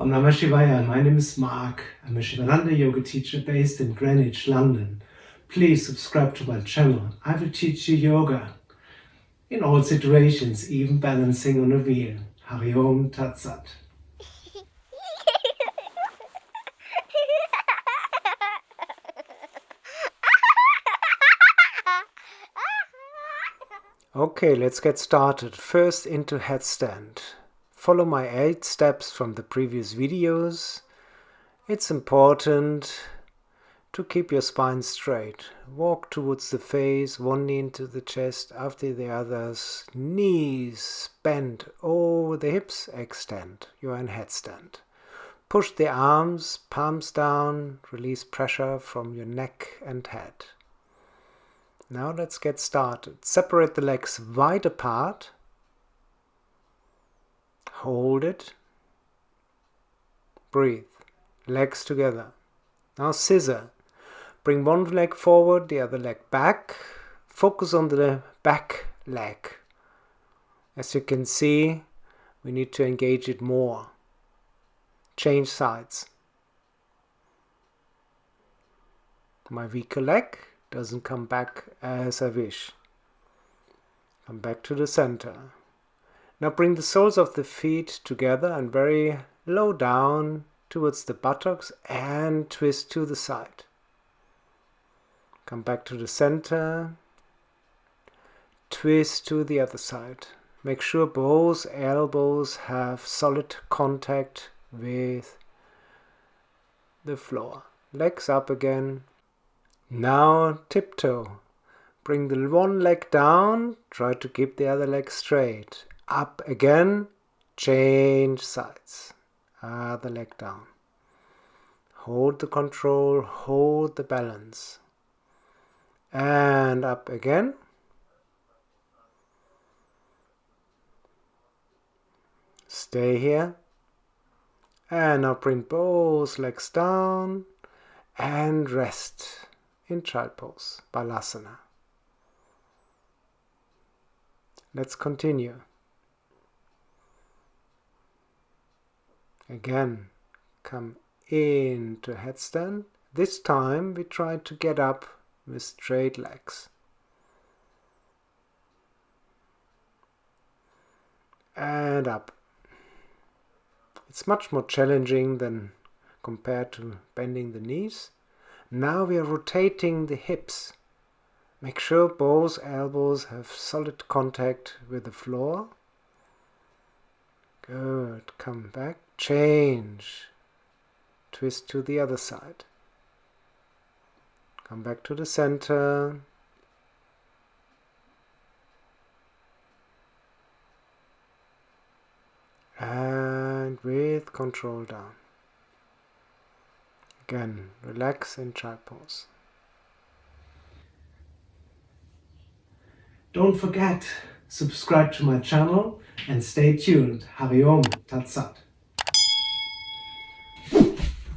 Om Namah Shivaya. My name is Marc. I'm a Sivananda yoga teacher based in Greenwich, London. Please subscribe to my channel. I will teach you yoga in all situations, even balancing on a wheel. Hari Om Tat Sat. Okay, let's get started. First into headstand. Follow my 8 steps from the previous videos. It's important to keep your spine straight. Walk towards the face, one knee into the chest, after the others. Knees bend over the hips, extend. You're in headstand. Push the arms, palms down, release pressure from your neck and head. Now let's get started. Separate the legs wide apart. Hold it. Breathe. Legs together. Now scissor. Bring one leg forward, the other leg back. Focus on the back leg. As you can see, we need to engage it more. Change sides. My weaker leg doesn't come back as I wish. Come back to the center. Now bring the soles of the feet together and very low down towards the buttocks and twist to the side. Come back to the center. Twist to the other side. Make sure both elbows have solid contact with the floor. Legs up again. Now tiptoe. Bring the one leg down. Try to keep the other leg straight. Up again. Change sides. Other leg down. Hold the control. Hold the balance. And up again. Stay here. And now bring both legs down and rest in child pose, Balasana. Let's continue. Again, come into headstand. This time we try to get up with straight legs. And up. It's much more challenging than compared to bending the knees. Now we are rotating the hips. Make sure both elbows have solid contact with the floor. Good. Come back. Change. Twist to the other side. Come back to the center. And with control down. Again, relax in child pose. Don't forget, subscribe to my channel and stay tuned. Hari Om Tat Sat.